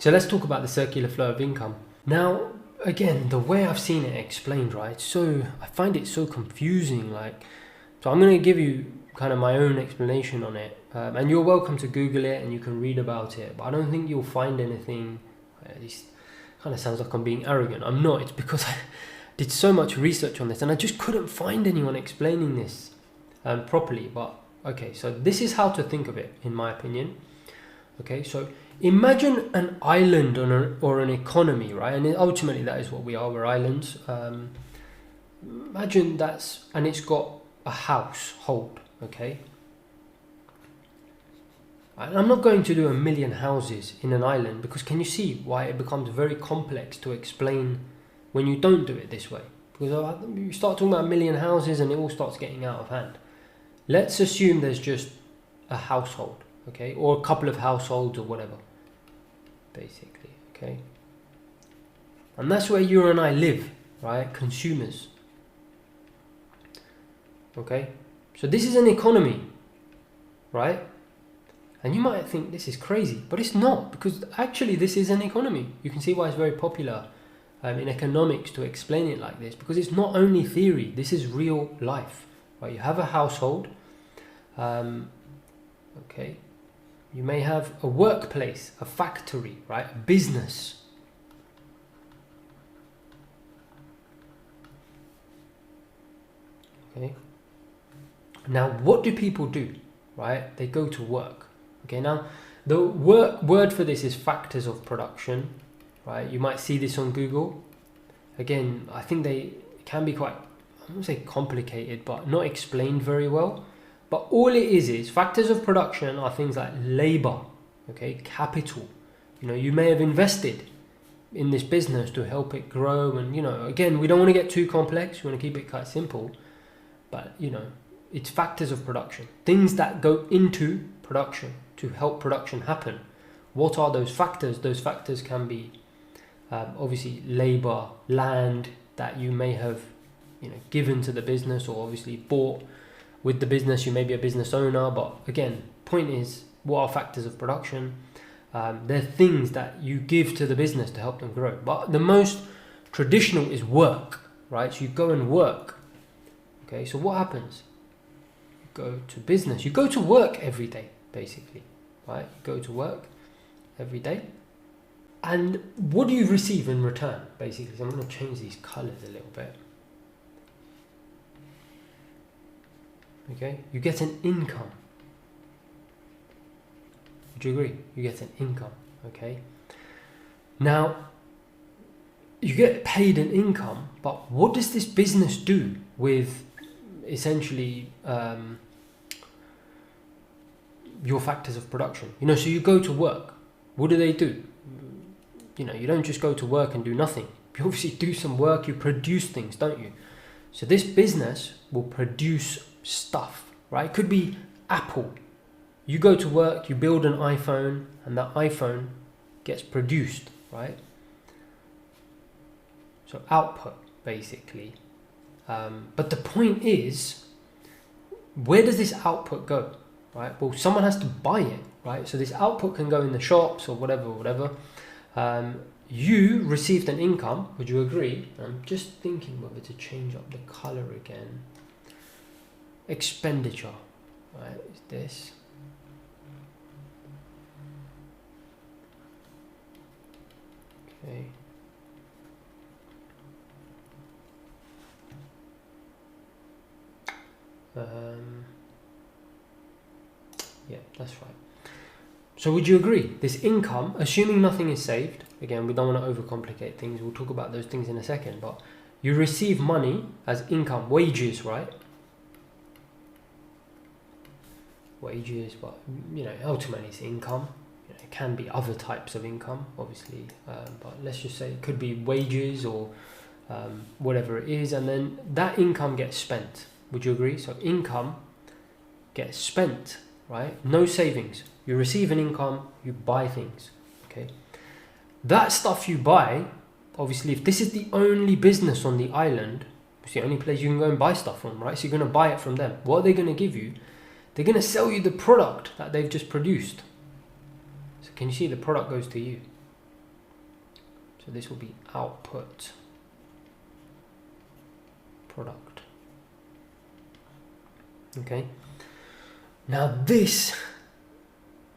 So let's talk about the circular flow of income. Now, again, the way I've seen it explained, right? So I find it so confusing. So I'm going to give you kind of my own explanation on it. And you're welcome to Google it and you can read about it. But I don't think you'll find anything, at least kind of sounds like I'm being arrogant. I'm not. It's because I did so much research on this and I just couldn't find anyone explaining this properly. But okay, so this is how to think of it, in my opinion. Okay, so imagine an island or an economy, right? And ultimately that is what we are, we're islands. Imagine and it's got a household, okay? And I'm not going to do 1 million houses in an island, because can you see why it becomes very complex to explain when you don't do it this way? Because you start talking about 1 million houses and it all starts getting out of hand. Let's assume there's just a household, okay? Or a couple of households or whatever, basically, okay? And that's where you and I live, right? Consumers. Okay? So this is an economy, right? And you might think this is crazy, but it's not, because actually this is an economy. You can see why it's very popular in economics to explain it like this, because it's not only theory, this is real life, right? You have a household, okay? You may have a workplace, a factory, right? A business. Okay? Now, what do people do, right? They go to work. Okay, now the word for this is factors of production, right? You might see this on Google. Again, I think they can be quite, I won't say complicated, but not explained very well. But all it is factors of production are things like labor, okay, capital. You know, you may have invested in this business to help it grow, and you know, again, we don't want to get too complex. We want to keep it quite simple, but you know, it's factors of production, things that go into production to help production happen. What are those factors? Those factors can be obviously labor, land that you may have, you know, given to the business, or obviously bought with the business. You may be a business owner, but again, point is, what are factors of production? They're things that you give to the business to help them grow. But the most traditional is work, right? So you go and work. Okay, so what happens? You go to business. You go to work every day, basically, right? You go to work every day. And what do you receive in return, basically? So I'm going to change these colors a little bit. Okay, you get an income. Would you agree? You get an income, okay? Now, you get paid an income, but what does this business do with essentially your factors of production? You know, so you go to work. What do? You know, you don't just go to work and do nothing. You obviously do some work, you produce things, don't you? So this business will produce stuff, right? It could be Apple. You go to work, you build an iPhone, and that iPhone gets produced, right? So output, basically. But the point is, where does this output go, right? Well, someone has to buy it, right? So this output can go in the shops or whatever. You received an income, would you agree? I'm just thinking whether to change up the color again. Expenditure, right, is this. Okay. Yeah, that's right. So would you agree? This income, assuming nothing is saved, again, we don't want to overcomplicate things. We'll talk about those things in a second, but you receive money as income, wages, right? Wages, but you know, ultimately it's income. You know, it can be other types of income, obviously, but let's just say it could be wages or whatever it is, and then that income gets spent. Would you agree? So income gets spent, right? No savings. You receive an income, you buy things, okay? That stuff you buy, obviously, if this is the only business on the island, it's the only place you can go and buy stuff from, right? So you're going to buy it from them. What are they going to give you? They're going to sell you the product that they've just produced. So can you see the product goes to you? So this will be output product. Okay. Now this,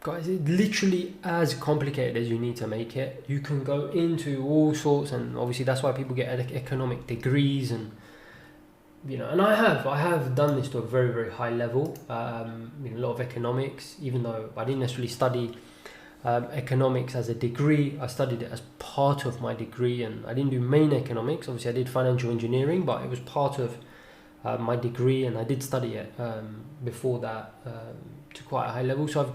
guys, it's literally as complicated as you need to make it. You can go into all sorts, and obviously that's why people get economic degrees, and you know, and I have done this to a very, very high level. A lot of economics, even though I didn't necessarily study economics as a degree. I studied it as part of my degree, and I didn't do main economics. Obviously I did financial engineering, but it was part of my degree, and I did study it before that to quite a high level. So I've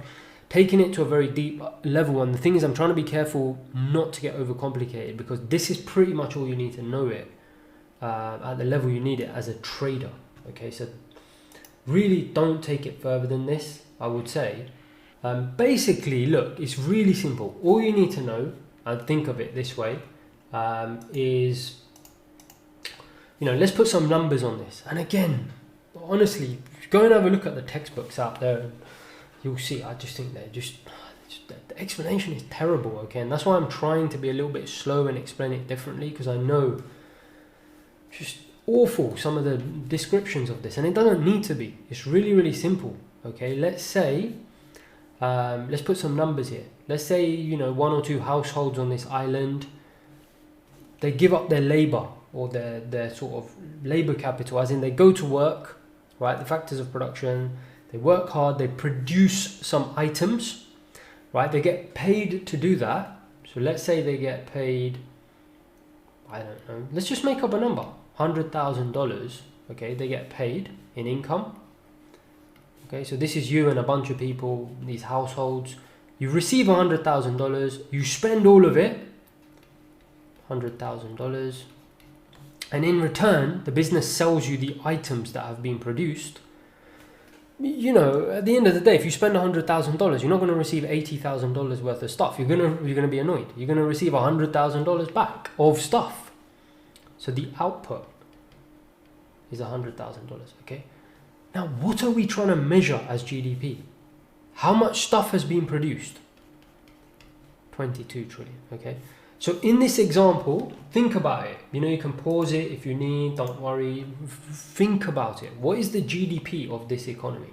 taken it to a very deep level, and the thing is, I'm trying to be careful not to get overcomplicated, because this is pretty much all you need to know it at the level you need it as a trader. Okay, so really don't take it further than this, I would say. Basically, look, it's really simple. All you need to know, and think of it this way, is, you know, let's put some numbers on this. And again, honestly, go and have a look at the textbooks out there, and you'll see, I just think they're just the explanation is terrible, okay? And that's why I'm trying to be a little bit slow and explain it differently, because I know just awful some of the descriptions of this, and it doesn't need to be. It's really, really simple, okay? Let's say, let's put some numbers here. Let's say, you know, 1 or 2 households on this island, they give up their labor, or their sort of labor capital, as in they go to work, right? The factors of production, they work hard, they produce some items, right? They get paid to do that. So let's say they get paid, I don't know, let's just make up a number, $100,000, okay? They get paid in income. Okay, so this is you and a bunch of people, these households. You receive $100,000, you spend all of it, $100,000, and in return, the business sells you the items that have been produced. You know, at the end of the day, if you spend $100,000, you're not going to receive $80,000 worth of stuff. You're gonna be annoyed. You're going to receive $100,000 back of stuff. So the output is $100,000. Okay. Now, what are we trying to measure as GDP? How much stuff has been produced? 22 trillion. Okay. So in this example, think about it. You know, you can pause it if you need, don't worry. Think about it. What is the GDP of this economy?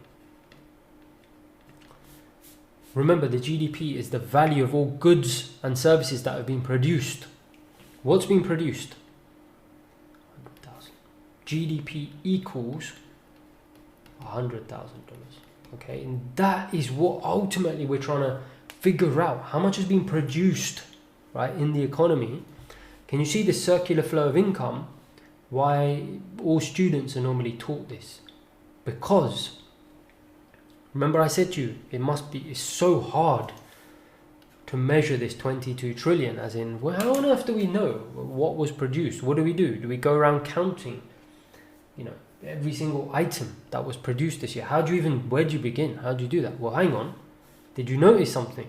Remember, the GDP is the value of all goods and services that have been produced. What's been produced? 100,000. GDP equals $100,000. Okay, and that is what ultimately we're trying to figure out. How much has been produced, right, in the economy? Can you see the circular flow of income? Why all students are normally taught this? Because remember I said to you, it's so hard to measure this 22 trillion, as in, well, how on earth do we know what was produced? What do? Do we go around counting, you know, every single item that was produced this year? Where do you begin? How do you do that? Well, hang on. Did you notice something?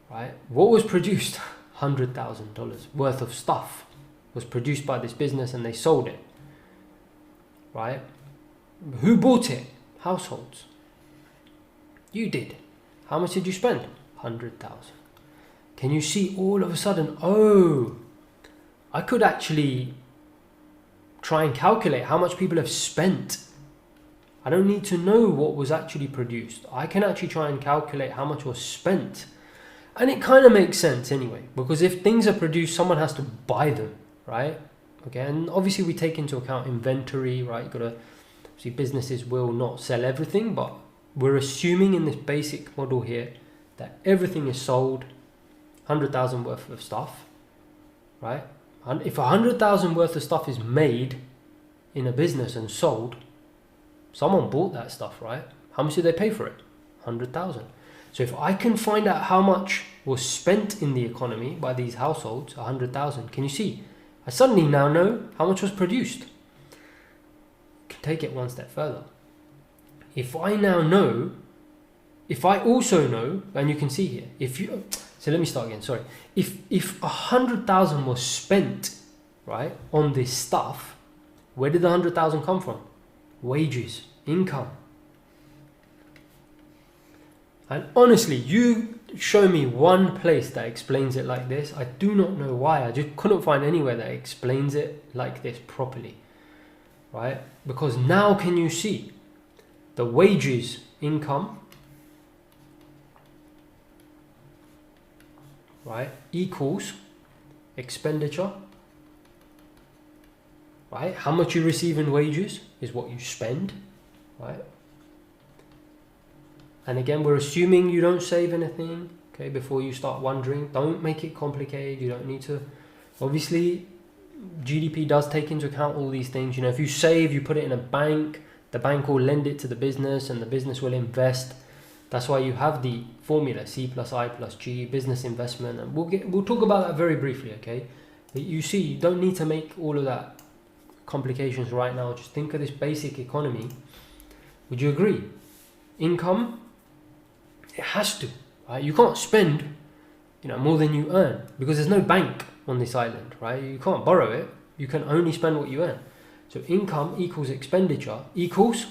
Right? What was produced? $100,000 worth of stuff was produced by this business, and they sold it. Right? Who bought it? Households. You did. How much did you spend? 100,000. Can you see all of a sudden, oh, I could actually try and calculate how much people have spent. I don't need to know what was actually produced. I can actually try and calculate how much was spent. And it kind of makes sense anyway, because if things are produced, someone has to buy them, right? Okay, and obviously we take into account inventory, right? See, businesses will not sell everything, but we're assuming in this basic model here that everything is sold, 100,000 worth of stuff, right? And if 100,000 worth of stuff is made in a business and sold, someone bought that stuff, right? How much did they pay for it? 100,000. So if I can find out how much was spent in the economy by these households, 100,000, can you see? I suddenly now know how much was produced. Can take it one step further. If I also know, and you can see here, so let me start again, sorry. If 100,000 was spent, right, on this stuff, where did the 100,000 come from? Wages, income. And honestly, show me one place that explains it like this. I do not know why. I just couldn't find anywhere that explains it like this properly, right? Because now can you see the wages income, right, equals expenditure, right? How much you receive in wages is what you spend, right? And again, we're assuming you don't save anything, okay, before you start wondering. Don't make it complicated. You don't need to. Obviously, GDP does take into account all these things. You know, if you save, you put it in a bank, the bank will lend it to the business and the business will invest. That's why you have the formula C plus I plus G, business investment. And we'll talk about that very briefly, okay? But you see, you don't need to make all of that complications right now. Just think of this basic economy. Would you agree? Income, it has to, right? You can't spend, you know, more than you earn because there's no bank on this island, right? You can't borrow it. You can only spend what you earn. So income equals expenditure equals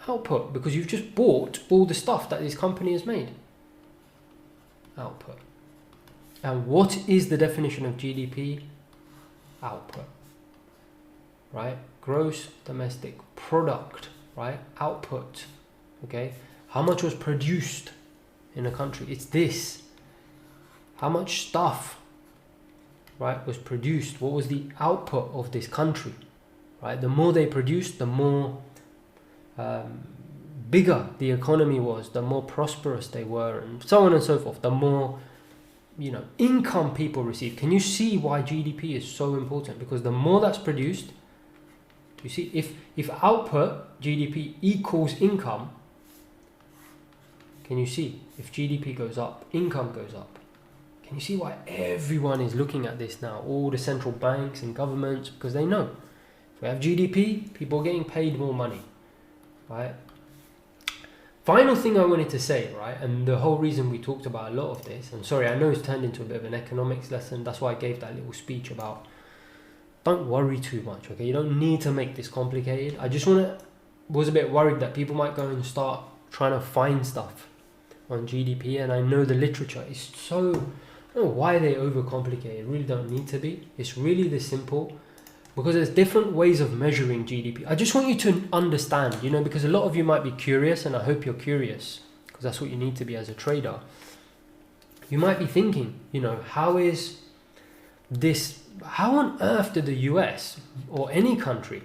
output, because you've just bought all the stuff that this company has made. Output. And what is the definition of GDP? Output, right? Gross domestic product, right? Output, okay? How much was produced in a country? It's this. How much stuff, right, was produced? What was the output of this country, right? The more they produced, the more bigger the economy was, the more prosperous they were, and so on and so forth. The more, you know, income people receive. Can you see why GDP is so important? Because the more that's produced, you see, if output, GDP, equals income, can you see, if GDP goes up, income goes up. Can you see why everyone is looking at this now? All the central banks and governments, because they know if we have GDP, people are getting paid more money, right? Final thing I wanted to say, right, and the whole reason we talked about a lot of this, and sorry, I know it's turned into a bit of an economics lesson, that's why I gave that little speech about don't worry too much, okay? You don't need to make this complicated. I just was a bit worried that people might go and start trying to find stuff on GDP, and I know the literature is so, I don't know why they overcomplicate it. Really don't need to be. It's really this simple, because there's different ways of measuring GDP. I just want you to understand, you know, because a lot of you might be curious, and I hope you're curious, because that's what you need to be as a trader. You might be thinking, you know, how on earth did the US or any country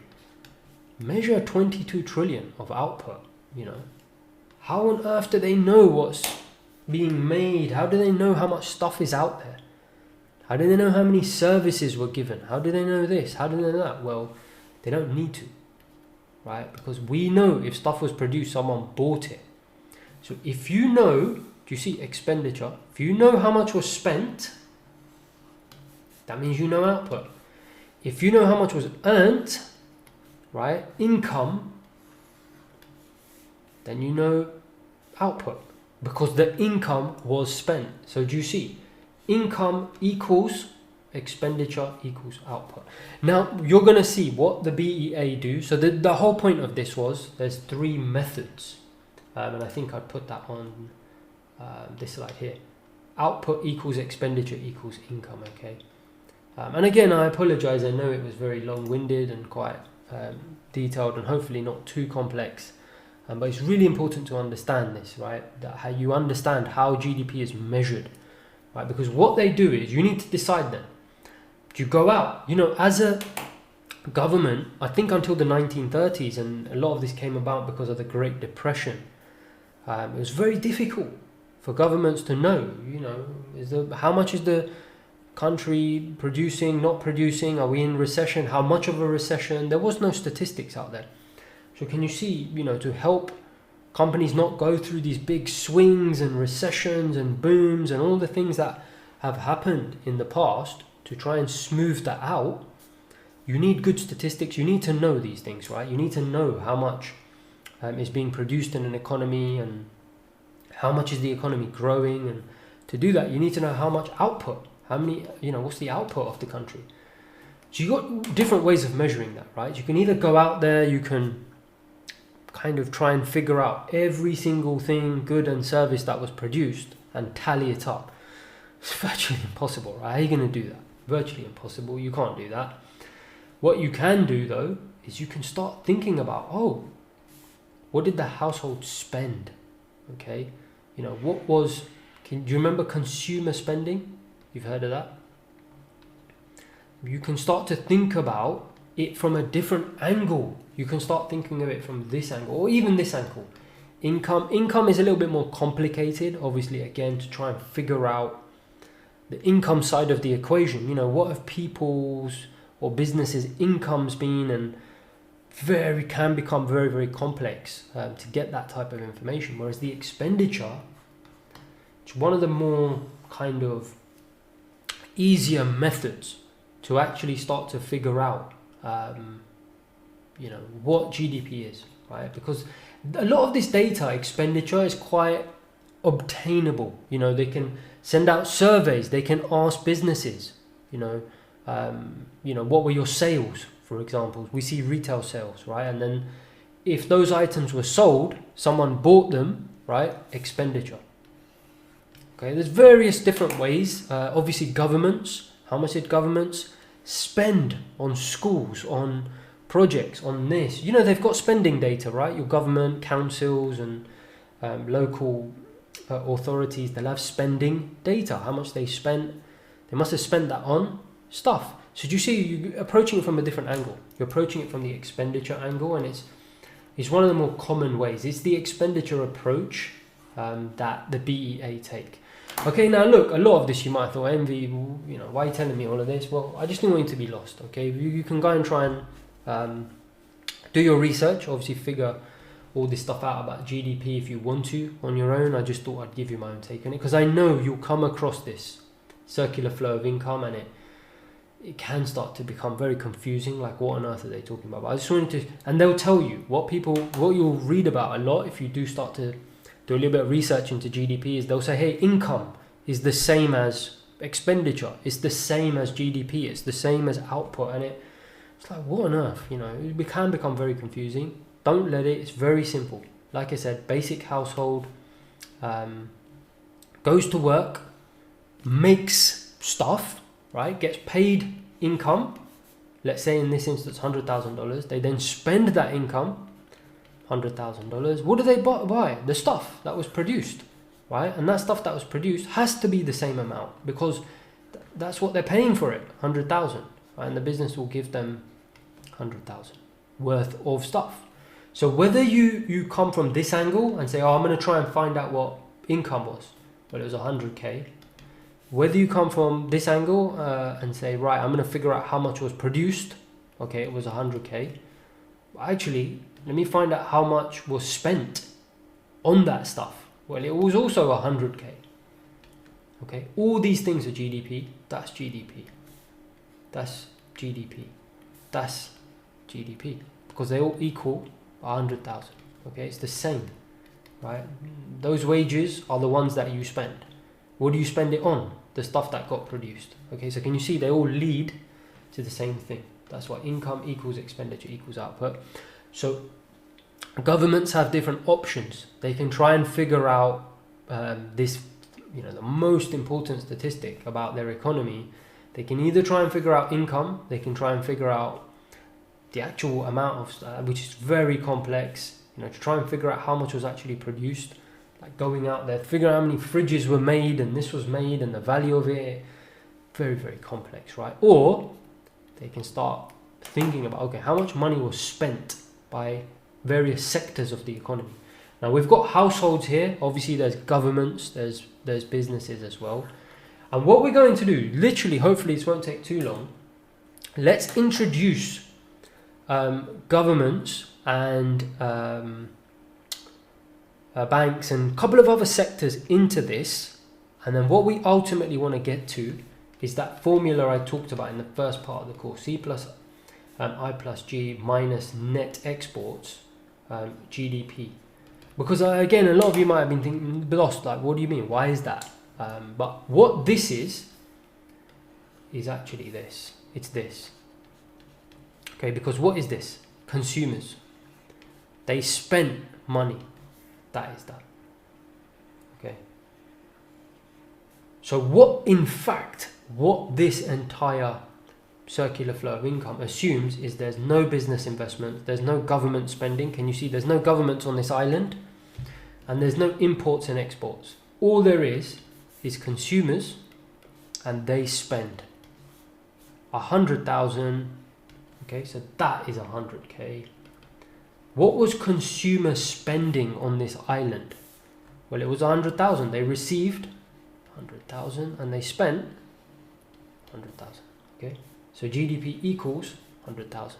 measure 22 trillion of output, you know? How on earth do they know what's being made? How do they know how much stuff is out there? How do they know how many services were given? How do they know this? How do they know that? Well, they don't need to, right? Because we know if stuff was produced, someone bought it. So if you know, do you see expenditure? If you know how much was spent, that means you know output. If you know how much was earned, right, income, then you know output, because the income was spent. So do you see? Income equals expenditure equals output. Now you're going to see what the BEA do. So the whole point of this was there's three methods, and I think I put that on this slide here. Output equals expenditure equals income, okay? And again, I apologize, I know it was very long-winded and quite detailed and hopefully not too complex. But it's really important to understand this, right? That how you understand how GDP is measured, right? Because what they do is you need to decide then. Do you go out? You know, as a government, I think until the 1930s, and a lot of this came about because of the Great Depression, it was very difficult for governments to know, you know, how much is the country producing, not producing? Are we in recession? How much of a recession? There was no statistics out there. So can you see, you know, to help companies not go through these big swings and recessions and booms and all the things that have happened in the past, to try and smooth that out, you need good statistics. You need to know these things, right? You need to know how much is being produced in an economy and how much is the economy growing. And to do that, you need to know how much output, how many, you know, what's the output of the country. So you've got different ways of measuring that, right? You can either go out there, you can kind of try and figure out every single thing, good and service that was produced, and tally it up. It's virtually impossible, right? How are you going to do that? Virtually impossible. You can't do that. What you can do though is you can start thinking about, oh, what did the household spend? Okay, you know, do you remember consumer spending? You've heard of that? You can start to think about it from a different angle. You can start thinking of it from this angle, or even this angle. Income is a little bit more complicated, obviously, again, to try and figure out the income side of the equation. You know, what have people's or businesses' incomes been, and can become very, very complex to get that type of information. Whereas the expenditure, it's one of the more kind of easier methods to actually start to figure out, you know, what GDP is, right? Because a lot of this data, expenditure, is quite obtainable. You know, they can send out surveys, they can ask businesses, you know, what were your sales, for example. We see retail sales, right? And then if those items were sold, someone bought them, right? Expenditure. Okay, there's various different ways. Obviously, governments. How much did governments spend on schools, on projects, on this? You know, they've got spending data, right? Your government, councils, and local authorities, they'll have spending data. How much they spent. They must have spent that on stuff. So do you see, you're approaching it from a different angle. You're approaching it from the expenditure angle, and it's one of the more common ways. It's the expenditure approach that the BEA take. Okay, now look, a lot of this you might have thought, Envy, you know, why are you telling me all of this? Well, I just didn't want you to be lost, okay? You can go and try and do your research, obviously figure all this stuff out about GDP if you want to on your own. I just thought I'd give you my own take on it, because I know you'll come across this circular flow of income, and it can start to become very confusing, like what on earth are they talking about? But I just wanted to, and they'll tell you what you'll read about a lot if you do start to do a little bit of research into GDP, is they'll say, hey, income is the same as expenditure, it's the same as GDP, it's the same as output, and it's like, what on earth? You know, it can become very confusing. Don't let it. It's very simple. Like I said, basic household goes to work, makes stuff, right? Gets paid income. Let's say in this instance, $100,000. They then spend that income, $100,000. What do they buy? The stuff that was produced, right? And that stuff that was produced has to be the same amount, because that's what they're paying for it, $100,000, right? And the business will give them $100,000 worth of stuff. So whether you come from this angle and say, oh, I'm going to try and find out what income was, well, it was 100K. Whether you come from this angle and say, right, I'm going to figure out how much was produced. Okay, it was 100K. Actually, let me find out how much was spent on that stuff. Well, it was also 100K. Okay, all these things are GDP. That's GDP. That's GDP. That's GDP. Because they all equal 100,000. Okay, it's the same, right? Those wages are the ones that you spend. What do you spend it on? The stuff that got produced. Okay, so can you see they all lead to the same thing? That's why income equals expenditure equals output. So governments have different options. They can try and figure out this, you know, the most important statistic about their economy. They can either try and figure out income. They can try and figure out the actual amount of, which is very complex, you know, to try and figure out how much was actually produced, like going out there, figure out how many fridges were made and this was made and the value of it. Very, very complex, right? Or they can start thinking about, okay, how much money was spent by various sectors of the economy. Now we've got households here. Obviously there's governments, there's businesses as well. And what we're going to do, literally, hopefully this won't take too long, let's introduce governments and banks and a couple of other sectors into this. And then what we ultimately want to get to is that formula I talked about in the first part of the course, C plus I plus G minus net exports, GDP. Because again, a lot of you might have been thinking, lost, like, what do you mean? Why is that? But what this is actually this. It's this. Okay, because what is this? Consumers. They spent money. That is that. Okay. So what this entire circular flow of income assumes is there's no business investment, there's no government spending. Can you see there's no governments on this island, and there's no imports and exports. All there is consumers, and they spend 100,000. Okay, so that is 100k. What was consumer spending on this island? Well, it was 100,000. They received 100,000 and they spent 100,000. Okay, so GDP equals 100,000.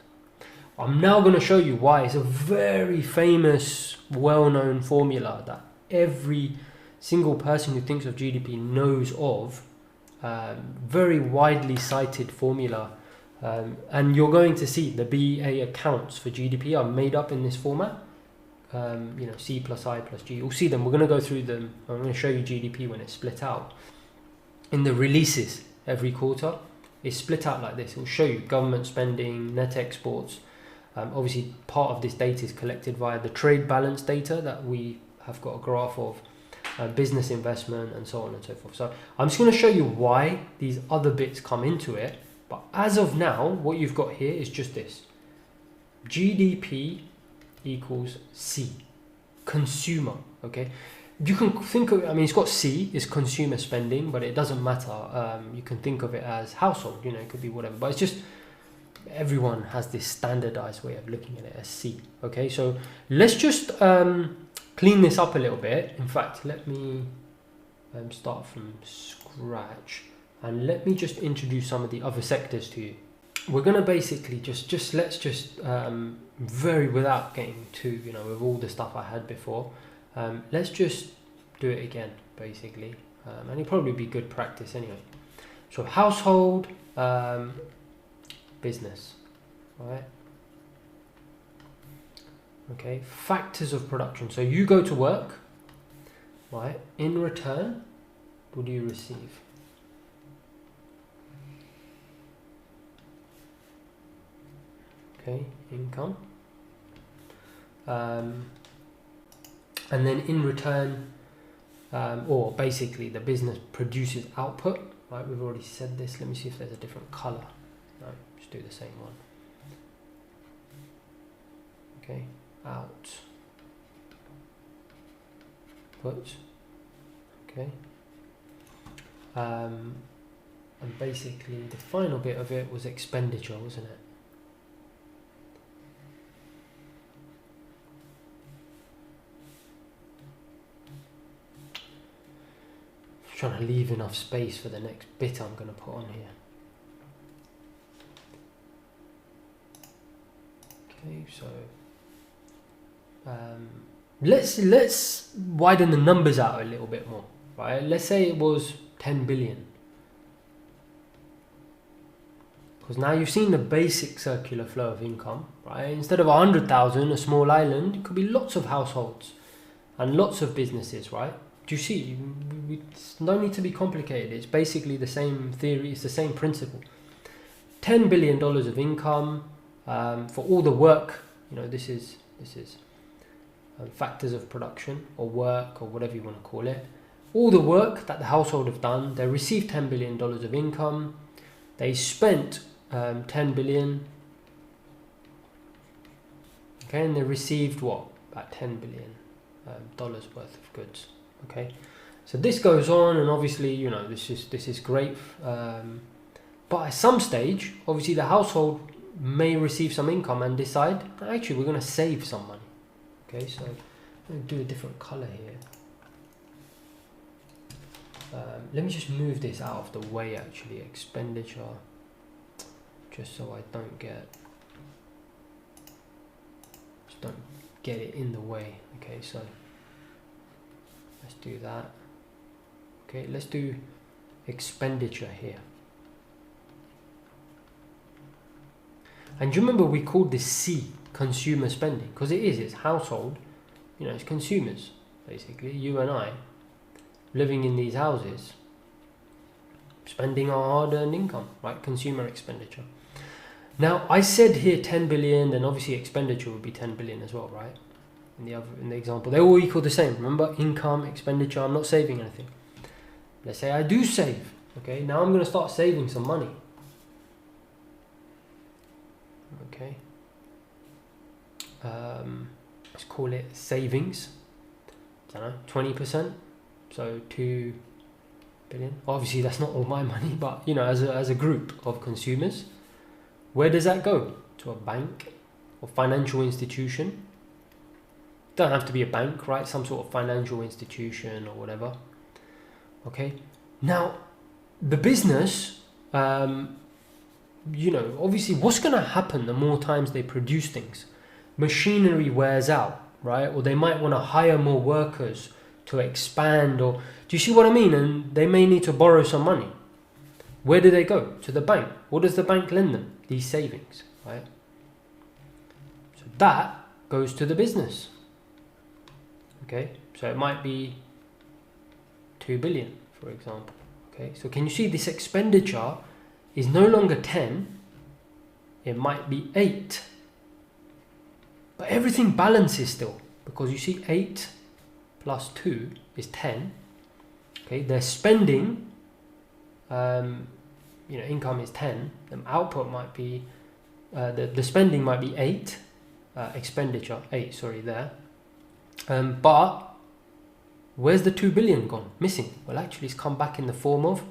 I'm now going to show you why. It's a very famous, well-known formula that every single person who thinks of GDP knows of. Very widely cited formula. And you're going to see the BA accounts for GDP are made up in this format. C plus I plus G. You'll see them. We're going to go through them. I'm going to show you GDP when it's split out. In the releases every quarter, it's split out like this. It will show you government spending, net exports. Obviously, part of this data is collected via the trade balance data that we have got a graph of, business investment, and so on and so forth. So I'm just going to show you why these other bits come into it. But as of now, what you've got here is just this. GDP equals C, consumer, okay? You can think of, it's got C, is consumer spending, but it doesn't matter. You can think of it as household, it could be whatever. But it's just, everyone has this standardized way of looking at it as C, okay? So let's just clean this up a little bit. In fact, let me start from scratch. And let me just introduce some of the other sectors to you. We're going to basically very without getting to, with all the stuff I had before, let's just do it again, basically. And it'll probably be good practice anyway. So household, business, right? Okay, factors of production. So you go to work, right? In return, what do you receive? Okay, income. And then in return, or basically the business produces output, right? We've already said this. Let me see if there's a different color. No, just do the same one. Okay, out. Put. Okay. And basically the final bit of it was expenditure, wasn't it? Trying to leave enough space for the next bit I'm going to put on here. Okay, so let's widen the numbers out a little bit more, right? Let's say it was 10 billion. Because now you've seen the basic circular flow of income, right? Instead of 100,000, a small island, it could be lots of households and lots of businesses, right? Do you see? It's no need to be complicated. It's basically the same theory. It's the same principle. $10 billion of income for all the work. This is factors of production or work or whatever you want to call it. All the work that the household have done. They received $10 billion of income. They spent 10 billion. Okay, and they received what? About $10 billion dollars worth of goods. Okay, so this goes on, and obviously, this is great. But at some stage, obviously, the household may receive some income and decide, actually, we're going to save some money. Okay, so I'm going to do a different color here. Let me just move this out of the way, actually, expenditure, just so I don't get it in the way. Okay, so let's do that. Okay, let's do expenditure here. And do you remember we called this C, consumer spending? Because it's household, it's consumers, basically, you and I, living in these houses, spending our hard-earned income, right? Consumer expenditure. Now, I said here 10 billion, then obviously expenditure would be 10 billion as well, right? In the example, they all equal the same. Remember, income, expenditure, I'm not saving anything. Let's say I do save. Okay, now I'm going to start saving some money. Okay. Let's call it savings. I don't know, 20%. So 2 billion. Obviously, that's not all my money, but you know, as a group of consumers, where does that go? To a bank or financial institution? Don't have to be a bank, right? Some sort of financial institution or whatever. Okay. Now, the business, you know, obviously, what's going to happen the more times they produce things? Machinery wears out, right? Or they might want to hire more workers to expand, or do you see what I mean? And they may need to borrow some money. Where do they go? To the bank. What does the bank lend them? These savings, right? So that goes to the business. Okay, so it might be 2 billion, for example. Okay, so can you see this expenditure is no longer 10, it might be 8. But everything balances still, because you see 8 plus 2 is 10. Okay, their spending, you know, income is 10, the output might be, the spending might be 8, expenditure 8, sorry, there. But where's the 2 billion gone? Missing. Well, actually, it's come back in the form of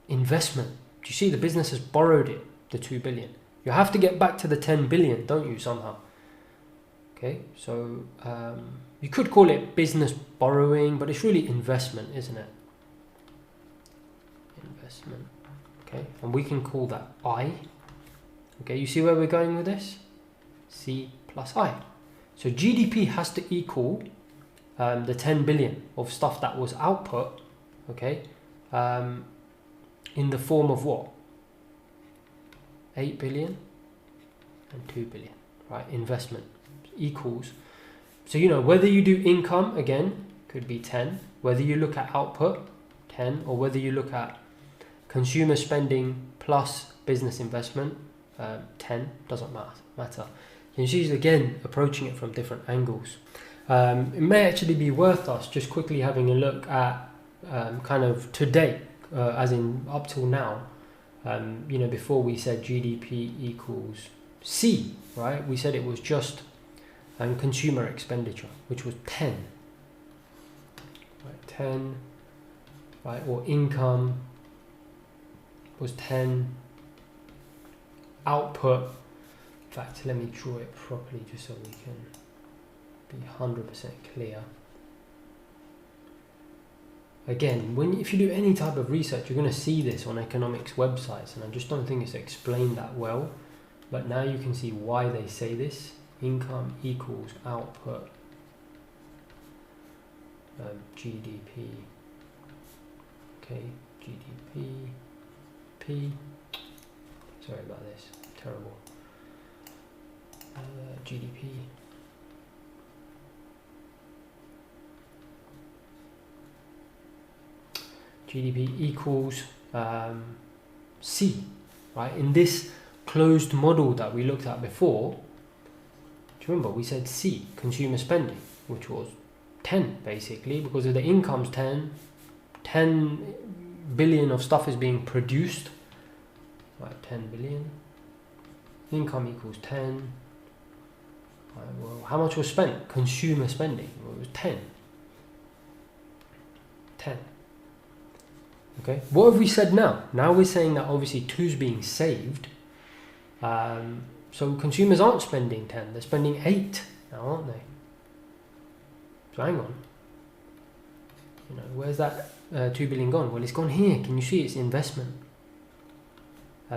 investment. Do you see the business has borrowed it, the 2 billion? You have to get back to the 10 billion, don't you, somehow? Okay, so you could call it business borrowing, but it's really investment, isn't it? Investment. Okay, and we can call that I. Okay, you see where we're going with this? C plus I. So GDP has to equal the 10 billion of stuff that was output, okay, in the form of what? 8 billion and 2 billion, right? Investment equals. So, you know, whether you do income, again, could be 10. Whether you look at output, 10. Or whether you look at consumer spending plus business investment, 10. Doesn't matter. You see, again, approaching it from different angles. It may actually be worth us just quickly having a look at kind of today, as in up till now. You know, before we said GDP equals C, right? We said it was just consumer expenditure, which was 10. Right, 10, right? Or income was 10. Output, in fact, let me draw it properly just so we can be 100% clear. Again, if you do any type of research, you're going to see this on economics websites, and I just don't think it's explained that well. But now you can see why they say this. Income equals output, GDP. Okay, GDP, P. Sorry about this, terrible. GDP. GDP equals C, right? In this closed model that we looked at before, do you remember we said C, consumer spending, which was 10 basically, because of the income's 10 billion of stuff is being produced, right? 10 billion. Income equals 10. Right, well, how much was spent? Consumer spending. Well, it was 10. Okay, what have we said now? Now we're saying that obviously 2 is being saved. So consumers aren't spending 10, they're spending 8 now, aren't they? So hang on. You know, where's that 2 billion gone? Well, it's gone here. Can you see it's investment?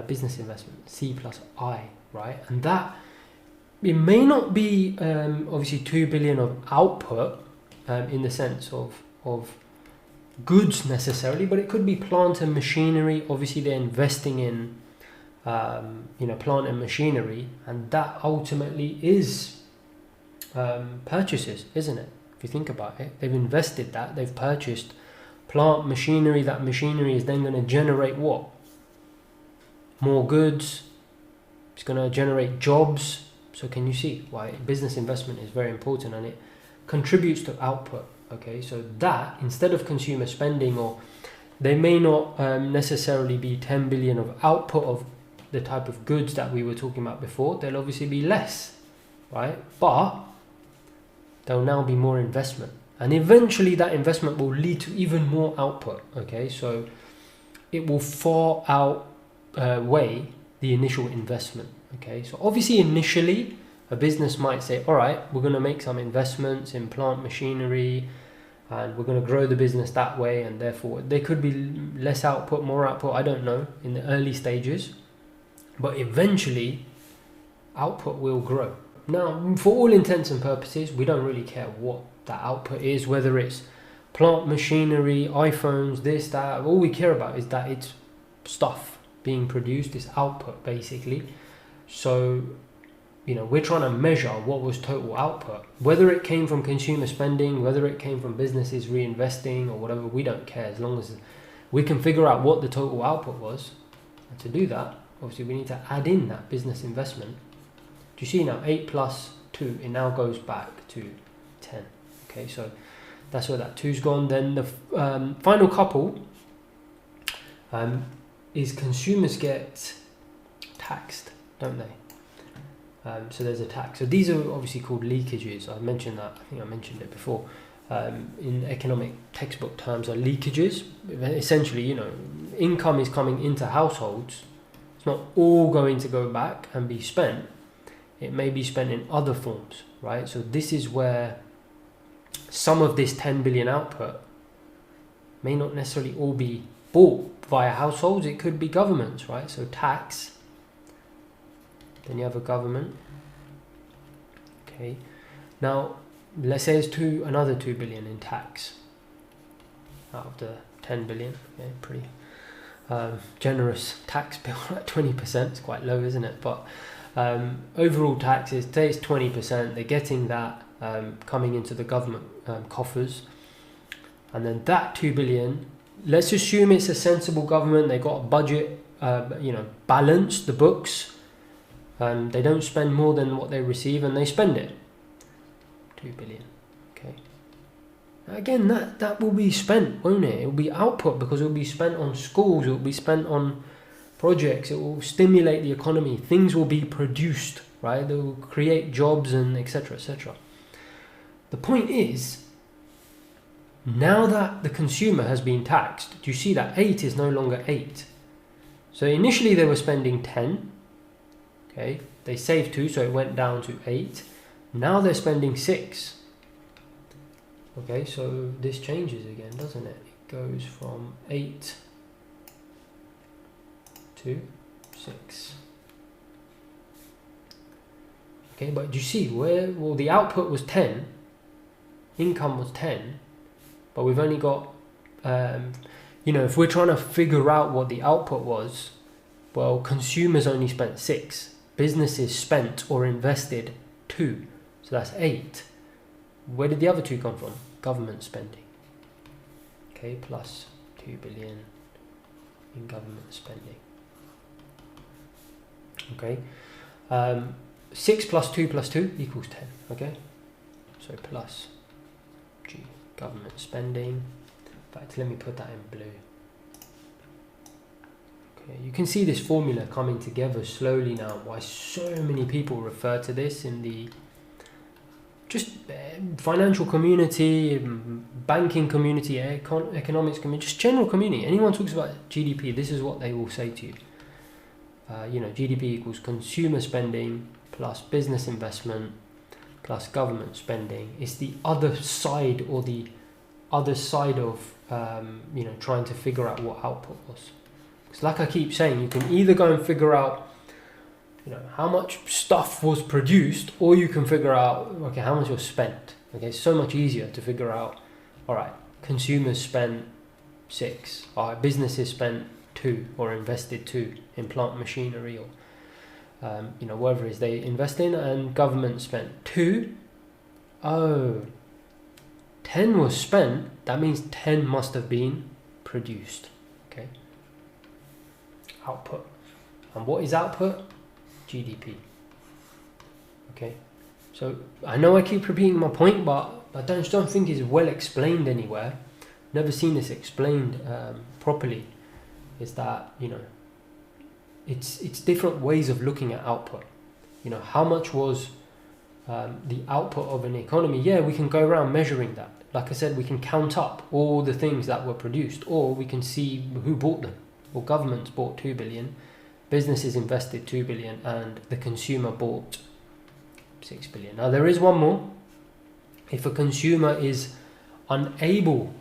Business investment, C plus I, right? And that, it may not be obviously 2 billion of output in the sense of goods necessarily, but it could be plant and machinery. Obviously they're investing in you know, plant and machinery, and that ultimately is purchases, isn't it? If you think about it, they've invested that, they've purchased plant machinery. That machinery is then going to generate what? More goods. It's going to generate jobs. So can you see why business investment is very important, and it contributes to output? Okay, so that, instead of consumer spending, or they may not necessarily be 10 billion of output of the type of goods that we were talking about before. They'll obviously be less, right? But there'll now be more investment, and eventually that investment will lead to even more output. Okay, so it will far outweigh the initial investment. Okay, so obviously initially a business might say, all right, we're going to make some investments in plant machinery and we're going to grow the business that way, and therefore there could be less output, more output, I don't know, in the early stages, but eventually output will grow. Now, for all intents and purposes, we don't really care what that output is, whether it's plant machinery, iPhones, this, that. All we care about is that it's stuff being produced, it's output basically. So, you know, we're trying to measure what was total output. Whether it came from consumer spending, whether it came from businesses reinvesting or whatever, we don't care, as long as we can figure out what the total output was. And to do that, obviously we need to add in that business investment. Do you see now, 8 plus 2, it now goes back to 10. Okay, so that's where that 2's gone. Then the final couple is consumers get taxed, don't they? So there's a tax. So these are obviously called leakages. I mentioned that, I think I mentioned it before. In economic textbook terms are leakages. Essentially, you know, income is coming into households. It's not all going to go back and be spent. It may be spent in other forms, right? So this is where some of this 10 billion output may not necessarily all be bought via households. It could be governments, right? So tax. Then you have a government. Okay. Now, let's say it's another 2 billion in tax out of the 10 billion. Okay, pretty generous tax bill at 20%. It's quite low, isn't it? But overall taxes, say it's 20%. They're getting that coming into the government coffers, and then that 2 billion. Let's assume it's a sensible government. They got a budget, balanced the books. They don't spend more than what they receive, and they spend it. 2 billion. Okay. Again, that will be spent, won't it? It will be output, because it will be spent on schools. It will be spent on projects. It will stimulate the economy. Things will be produced, right? They will create jobs and etc. etc. The point is, now that the consumer has been taxed, do you see that 8 is no longer 8? So initially they were spending 10. Okay, they saved 2, so it went down to 8. Now they're spending 6. Okay, so this changes again, doesn't it? It goes from 8 to 6. Okay, but do you see where, well, the output was 10, income was 10, but we've only got, if we're trying to figure out what the output was, well, consumers only spent 6. Businesses spent or invested 2, so that's 8. Where did the other 2 come from? Government spending. Okay, plus 2 billion in government spending. Okay, 6 plus 2 plus 2 equals 10. Okay, so plus G, government spending. In fact, let me put that in blue. You can see this formula coming together slowly now, why so many people refer to this in the financial community, banking community, economics community, just general community. Anyone talks about GDP, this is what they will say to you. GDP equals consumer spending plus business investment plus government spending. It's the other side, or the other side of trying to figure out what output was. Like I keep saying, you can either go and figure out, how much stuff was produced, or you can figure out, okay, how much was spent. Okay, it's so much easier to figure out, all right, consumers spent 6, all right, businesses spent 2 or invested 2 in plant machinery or, whatever it is they invest in, and government spent 2. Oh, 10 was spent, that means 10 must have been produced. Okay. Output. And what is output? GDP. Okay, so I know I keep repeating my point, but I don't think it's well explained anywhere. never seen this explained properly, is that, you know, it's different ways of looking at output. You know, how much was the output of an economy? Yeah, we can go around measuring that. Like I said, we can count up all the things that were produced, or we can see who bought them. Well, governments bought 2 billion, businesses invested 2 billion, and the consumer bought 6 billion. Now there is one more. If a consumer is unable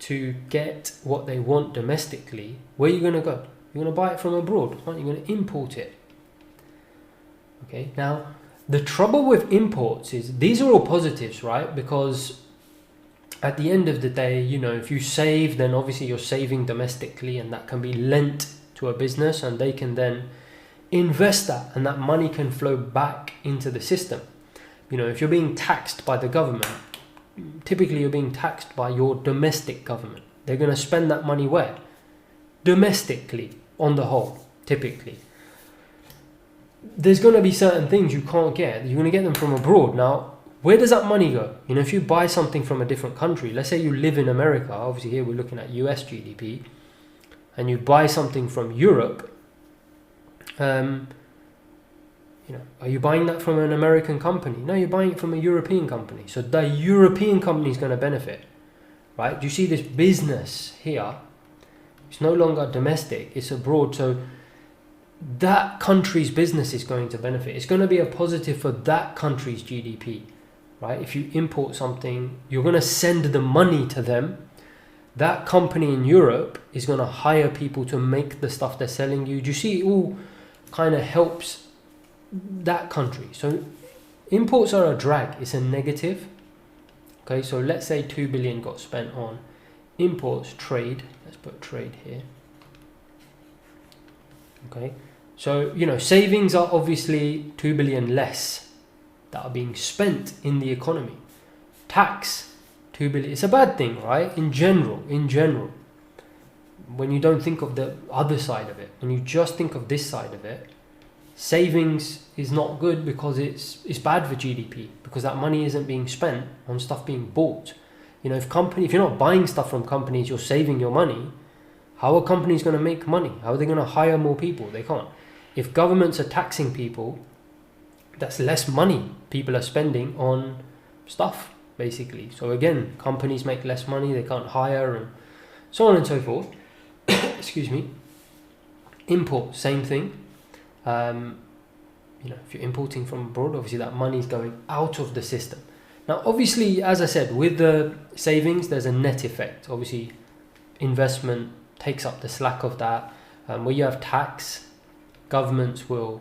to get what they want domestically, where are you going to go? You're going to buy it from abroad, aren't you? You're going to import it. Okay, now the trouble with imports is these are all positives, right? Because at the end of the day, you know, if you save, then obviously you're saving domestically, and that can be lent to a business and they can then invest that, and that money can flow back into the system. You know, if you're being taxed by the government, typically you're being taxed by your domestic government. They're going to spend that money where? Domestically, on the whole, typically. There's going to be certain things you can't get. You're going to get them from abroad. Now, where does that money go? You know, if you buy something from a different country, let's say you live in America, obviously here we're looking at US GDP, and you buy something from Europe, you know, are you buying that from an American company? No, you're buying it from a European company. So the European company is going to benefit, right? Do you see this business here? It's no longer domestic, it's abroad. So that country's business is going to benefit. It's going to be a positive for that country's GDP, right? If you import something, you're going to send the money to them. That company in Europe is going to hire people to make the stuff they're selling you. Do you see it all kind of helps that country? So imports are a drag, it's a negative. Okay, so let's say 2 billion got spent on imports, trade. Let's put trade here. Okay, so, you know, savings are obviously 2 billion less that are being spent in the economy. Tax, 2 billion. It's a bad thing, right? In general, when you don't think of the other side of it, when you just think of this side of it, savings is not good because it's bad for GDP, because that money isn't being spent on stuff being bought. You know, if you're not buying stuff from companies, you're saving your money. How are companies going to make money? How are they going to hire more people? They can't. If governments are taxing people, that's less money people are spending on stuff, basically. So again, companies make less money, they can't hire, and so on and so forth. Excuse me. Import, same thing. You know, if you're importing from abroad, obviously that money is going out of the system. Now, obviously, as I said, with the savings, there's a net effect. Obviously, investment takes up the slack of that. Where you have tax, governments will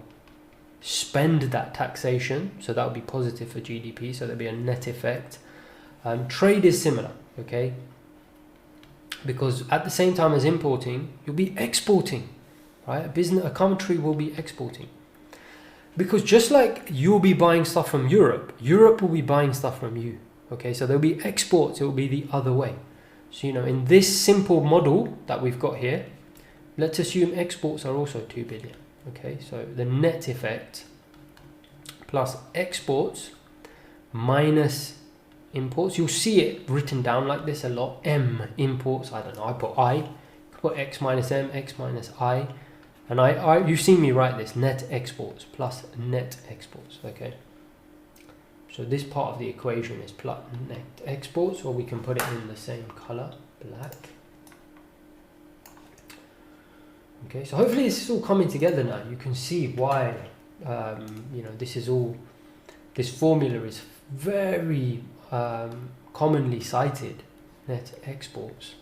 spend that taxation, so that will be positive for GDP, so there'll be a net effect. Trade is similar, okay? Because at the same time as importing, you'll be exporting, right? A country will be exporting. Because just like you'll be buying stuff from Europe, Europe will be buying stuff from you, okay? So there'll be exports, it will be the other way. So, you know, in this simple model that we've got here, let's assume exports are also 2 billion, okay? So the net effect plus exports minus imports, you'll see it written down like this a lot. M imports, I don't know, I put I, put X minus M, X minus I, and you've seen me write this, net exports plus net exports, okay? So this part of the equation is plus net exports, or we can put it in the same color, black. Okay, so hopefully this is all coming together now. You can see why, you know, this formula is very commonly cited, net exports.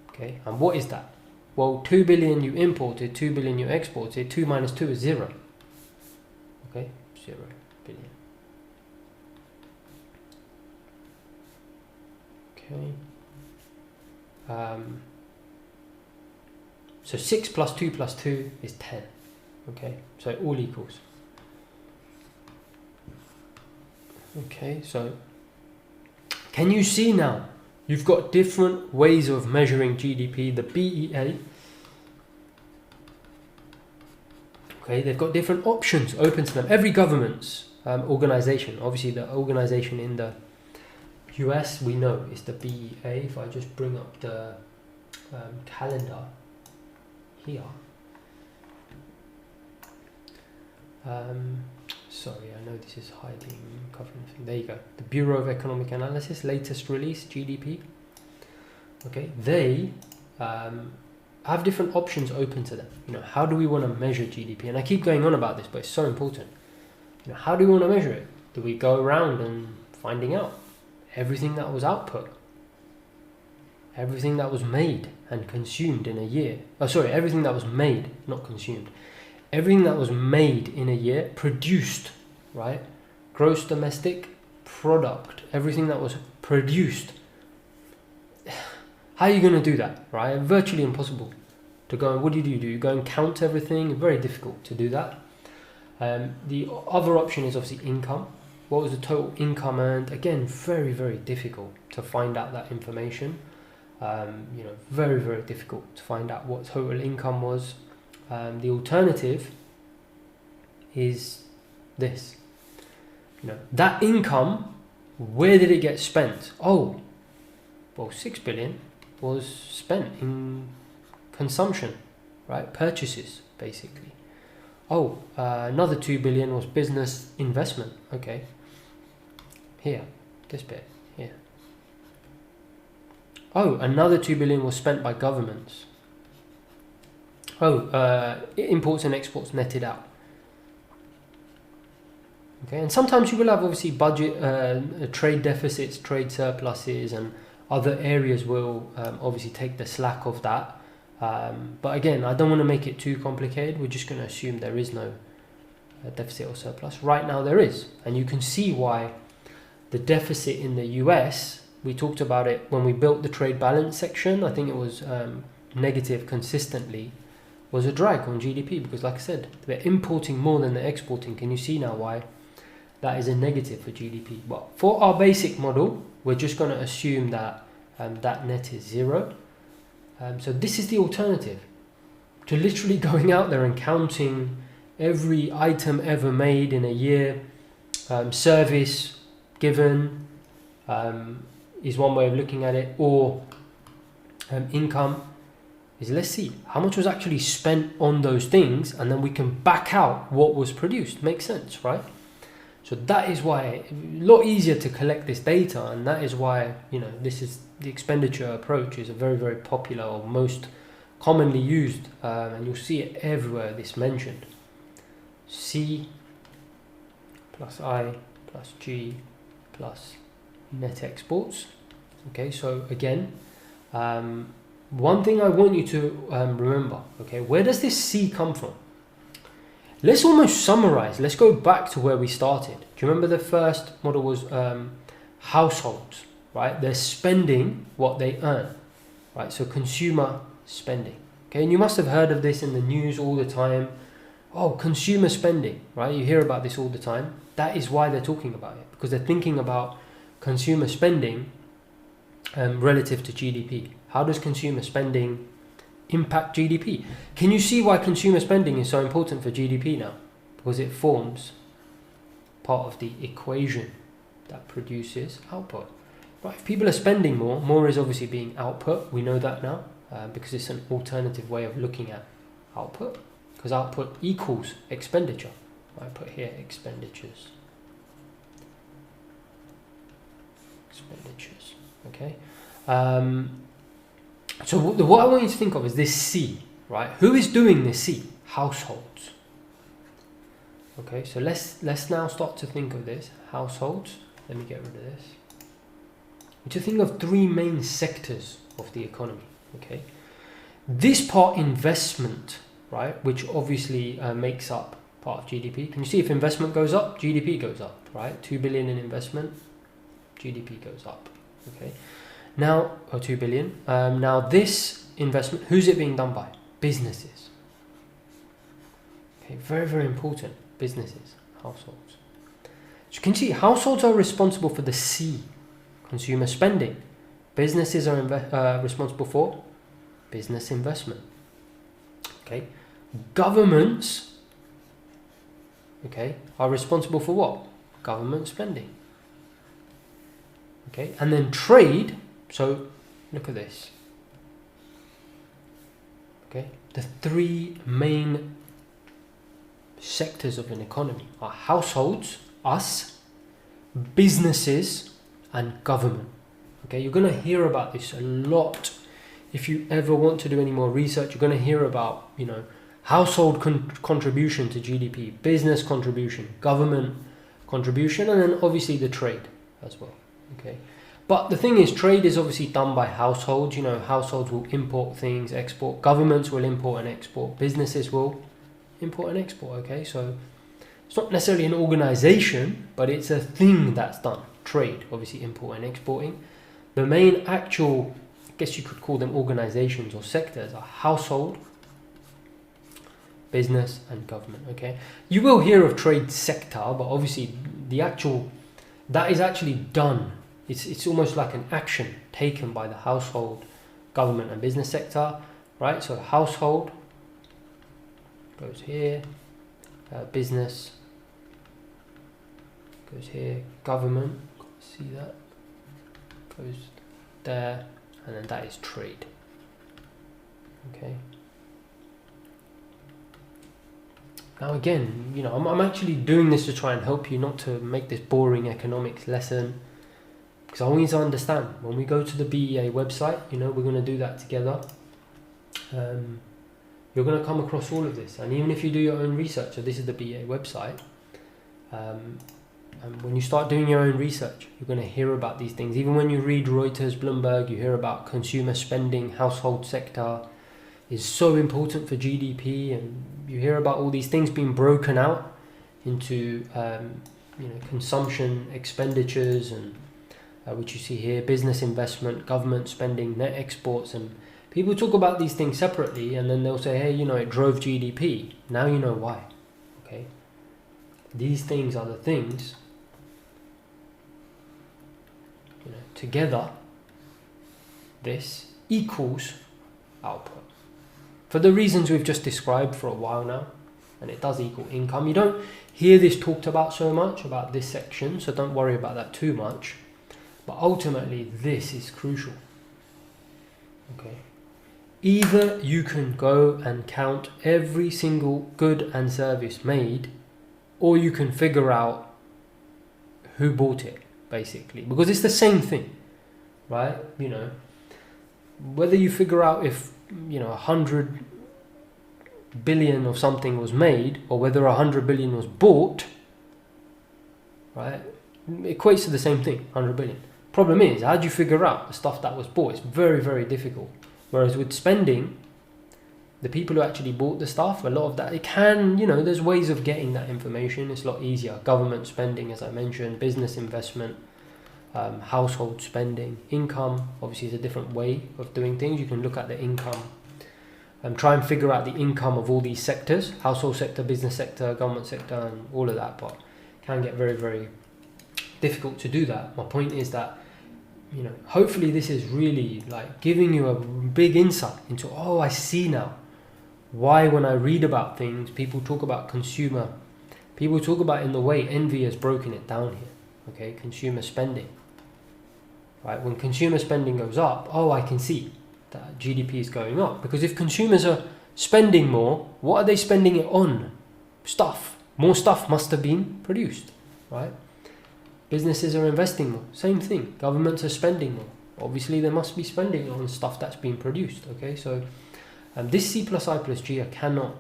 Okay, and what is that? Well, 2 billion you imported, 2 billion you exported, 2 minus 2 is 0. Okay, 0 billion. Okay. So 6 plus 2 plus 2 is 10. Okay, so it all equals. Okay, so can you see now? You've got different ways of measuring GDP. The BEA, okay, they've got different options open to them. Every government's organization, obviously the organization in the US, we know, is the BEA. If I just bring up the calendar here. Sorry, I know this is hiding, covering thing. There you go. The Bureau of Economic Analysis, latest release, GDP. Okay, they have different options open to them. You know, how do we want to measure GDP? And I keep going on about this, but it's so important. You know, how do we want to measure it? Do we go around and finding out everything that was output, everything that was made and consumed in a year? Oh, sorry, everything that was made, not consumed. Everything that was made in a year, produced, right? Gross domestic product, everything that was produced. How are you going to do that, right? Virtually impossible to go and what do? You go and count everything. Very difficult to do that. The other option is obviously income. What was the total income earned? Again, very, very difficult to find out that information. You know, very, very difficult to find out what total income was. The alternative is this. You know, that income, where did it get spent? Oh, well, 6 billion was spent in consumption, right? Purchases, basically. Oh, another 2 billion was business investment. Okay. Here, this bit, here. Oh, another 2 billion was spent by governments. Oh, imports and exports netted out. Okay, and sometimes you will have obviously budget, trade deficits, trade surpluses, and other areas will obviously take the slack of that. But again, I don't want to make it too complicated. We're just going to assume there is no deficit or surplus. Right now there is, and you can see why the deficit in the US, we talked about it when we built the trade balance section. I think it was negative consistently, was a drag on GDP because, like I said, they're importing more than they're exporting. Can you see now why that is a negative for GDP? But for our basic model, we're just going to assume that that net is zero. So this is the alternative to literally going out there and counting every item ever made in a year. Service given is one way of looking at it, or income is, let's see how much was actually spent on those things, and then we can back out what was produced. Makes sense, right? So that is why a lot easier to collect this data, and that is why, you know, this is the expenditure approach is a very, very popular or most commonly used, and you'll see it everywhere. This mentioned C plus I plus G plus net exports. Okay, so again, one thing I want you to remember. Okay, where does this C come from? Let's almost summarize. Let's go back to where we started. Do you remember the first model was households, right? They're spending what they earn, right? So consumer spending. Okay, and you must have heard of this in the news all the time. Oh, consumer spending, right? You hear about this all the time. That is why they're talking about it, because they're thinking about consumer spending relative to GDP. How does consumer spending impact GDP? Can you see why consumer spending is so important for GDP now? Because it forms part of the equation that produces output. Right, if people are spending more, more is obviously being output. We know that now because it's an alternative way of looking at output, because output equals expenditure. I put here expenditures. Expenditures, okay? So what I want you to think of is this C, right? Who is doing this C? Households. Okay, so let's now start to think of this. Households. Let me get rid of this. To think of three main sectors of the economy. Okay, this part, investment, right, which obviously makes up part of GDP. Can you see if investment goes up, GDP goes up, right? 2 billion in investment, GDP goes up. Okay. Now, or 2 billion. Now this investment, who's it being done by? Businesses. Okay, very, very important. Businesses, households. So you can see households are responsible for the C, consumer spending. Businesses are responsible for business investment. Okay, governments, okay, are responsible for what? Government spending. Okay, and then trade. So look at this. Okay, the three main sectors of an economy are households, us, businesses, and government. Okay, you're going to hear about this a lot. If you ever want to do any more research, you're going to hear about, you know, household contribution to GDP, business contribution, government contribution, and then obviously the trade as well. Okay, but the thing is, trade is obviously done by households. You know, households will import things, export. Governments will import and export. Businesses will import and export. Okay, so it's not necessarily an organization, but it's a thing that's done. Trade, obviously, import and exporting. The main actual, I guess you could call them organizations or sectors, are household, business, and government. Okay, you will hear of trade sector, but obviously the actual, that is actually done. It's almost like an action taken by the household, government, and business sector, right? So household goes here, business goes here, government, see that, goes there, and then that is trade. Okay. Now again, you know, I'm actually doing this to try and help you, not to make this boring economics lesson, because I want you to understand, when we go to the BEA website, you know, we're going to do that together. You're going to come across all of this, and even if you do your own research, so this is the BEA website, and when you start doing your own research, you're going to hear about these things. Even when you read Reuters, Bloomberg, you hear about consumer spending, household sector is so important for GDP, and you hear about all these things being broken out into you know, consumption expenditures, and which you see here, business investment, government spending, net exports, and people talk about these things separately, and then they'll say, hey, you know, it drove GDP. Now you know why. Okay, these things are the things, you know, together this equals output, for the reasons we've just described for a while now, and it does equal income. You don't hear this talked about so much, about this section, so don't worry about that too much, but ultimately this is crucial. Okay, either you can go and count every single good and service made, or you can figure out who bought it, basically, because it's the same thing, right? You know, whether you figure out if, you know, 100 billion of something was made, or whether 100 billion was bought, right, it equates to the same thing, 100 billion. Problem is, how do you figure out the stuff that was bought? It's very, very difficult. Whereas with spending, the people who actually bought the stuff, a lot of that, it can, you know, there's ways of getting that information. It's a lot easier. Government spending, as I mentioned, business investment, household spending, income, obviously is a different way of doing things. You can look at the income and try and figure out the income of all these sectors, household sector, business sector, government sector, and all of that, but it can get very, very difficult to do that. My point is that, you know, hopefully this is really like giving you a big insight into, oh, I see now why when I read about things, people talk about consumer, people talk about in the way Envy has broken it down here. Okay, consumer spending, right? When consumer spending goes up, oh, I can see that GDP is going up, because if consumers are spending more, what are they spending it on? Stuff. More stuff must have been produced, right? Businesses are investing more, same thing. Governments are spending more, obviously they must be spending on stuff that's being produced. Okay, so this C plus I plus G, I cannot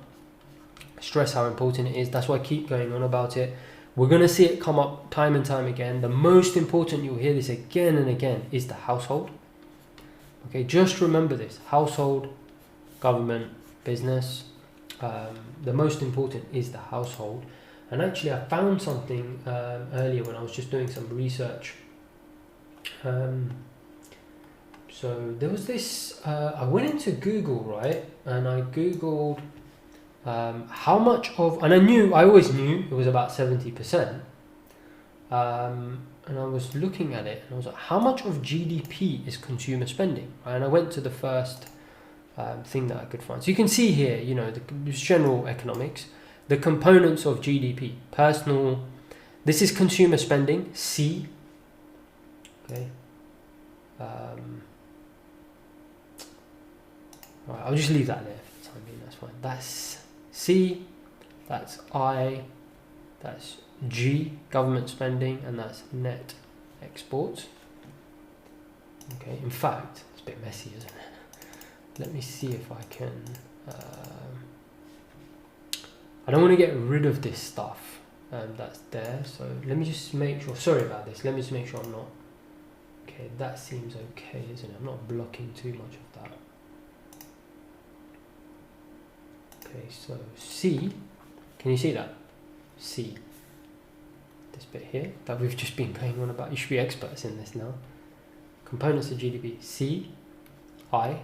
stress how important it is. That's why I keep going on about it. We're going to see it come up time and time again. The most important, you'll hear this again and again, is the household. Okay, just remember this: household, government, business. The most important is the household. And actually, I found something earlier when I was just doing some research. So there was this, I went into Google, right? And I Googled how much of, and I always knew it was about 70%. And I was looking at it and I was like, how much of GDP is consumer spending? And I went to the first thing that I could find. So you can see here, you know, the general economics, the components of GDP, personal, this is consumer spending, C, Okay. Right, I'll just leave that there for the time being. That's fine. That's C. That's I. That's G, government spending, and that's net exports. Okay, in fact, it's a bit messy, isn't it? Let me see if I can... I don't want to get rid of this stuff that's there, so let me just make sure... Sorry about this, let me just make sure I'm not... Okay, that seems okay, isn't it? I'm not blocking too much of that. Okay, so C, can you see that? C. This bit here that we've just been going on about. You should be experts in this now. Components of GDP. C, I.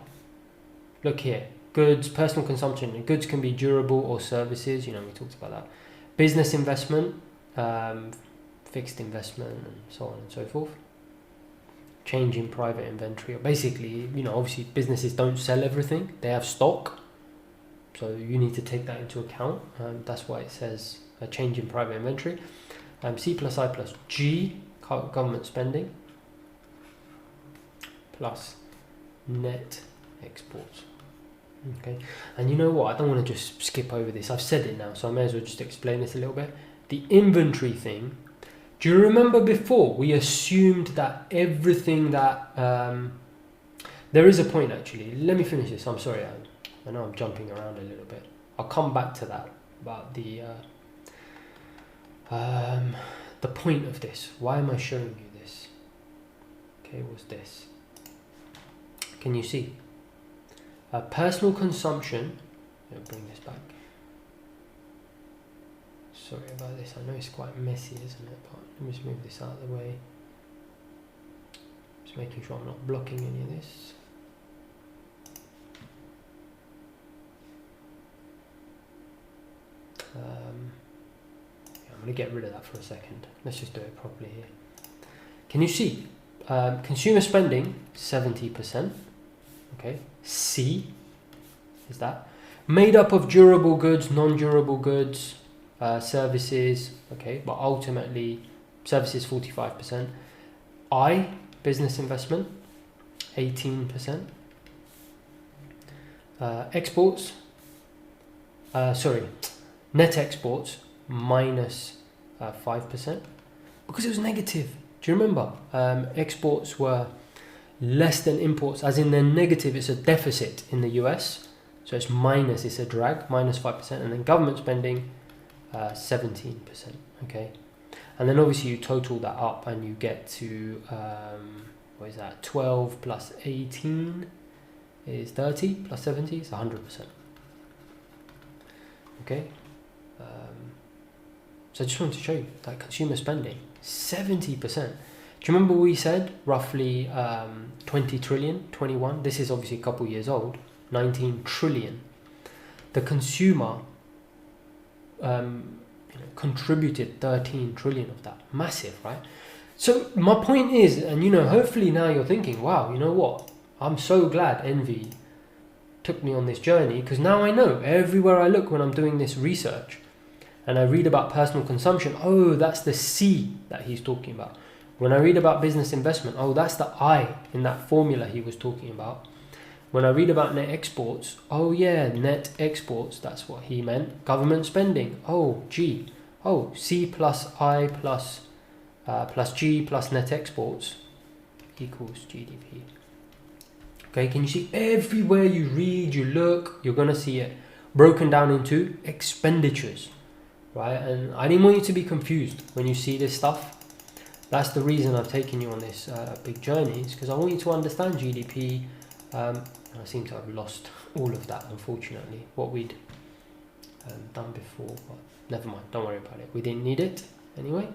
Look here. Goods, personal consumption. And goods can be durable or services. You know, we talked about that. Business investment, fixed investment, and so on and so forth. Change in private inventory. Basically, you know, obviously businesses don't sell everything. They have stock. So you need to take that into account. That's why it says a change in private inventory. C plus I plus G, government spending, plus net exports. Okay, and you know what? I don't want to just skip over this. I've said it now, so I may as well just explain this a little bit. The inventory thing. Do you remember before we assumed that everything that... there is a point actually. Let me finish this. I'm sorry, I know I'm jumping around a little bit. I'll come back to that about the point of this. Why am I showing you this? Okay, what's this? Can you see? Personal consumption. I'll bring this back. Sorry about this. I know it's quite messy, isn't it? But let me just move this out of the way. Just making sure I'm not blocking any of this. I'm going to get rid of that for a second. Let's just do it properly here. Can you see? Consumer spending, 70%. Okay. C is that. Made up of durable goods, non-durable goods, services. Okay. But ultimately, services 45%. I, business investment, 18%. Exports. Net exports minus 5% because it was negative. Do you remember? Exports were less than imports, as in they're negative. It's a deficit in the US, so it's minus. It's a drag, minus 5%, and then government spending 17%. Okay, and then obviously you total that up and you get to what is that? 12 plus 18 is 30 plus 70 is 100%. Okay. So I just wanted to show you that consumer spending, 70%. Do you remember we said roughly 20 trillion, 21? This is obviously a couple years old, 19 trillion. The consumer contributed 13 trillion of that. Massive, right? So my point is, and hopefully now you're thinking, wow, you know what? I'm so glad Envy took me on this journey, because now I know everywhere I look when I'm doing this research and I read about personal consumption, oh, that's the C that he's talking about. When I read about business investment, oh, that's the I in that formula he was talking about. When I read about net exports, oh yeah, net exports, that's what he meant. Government spending, oh, G. Oh, C plus I plus G plus net exports equals GDP. Okay, can you see everywhere you read, you look, you're going to see it broken down into expenditures, right? And I didn't want you to be confused when you see this stuff. That's the reason I've taken you on this big journey, is because I want you to understand GDP. I seem to have lost all of that, unfortunately, what we'd done before, but never mind, don't worry about it. We didn't need it anyway,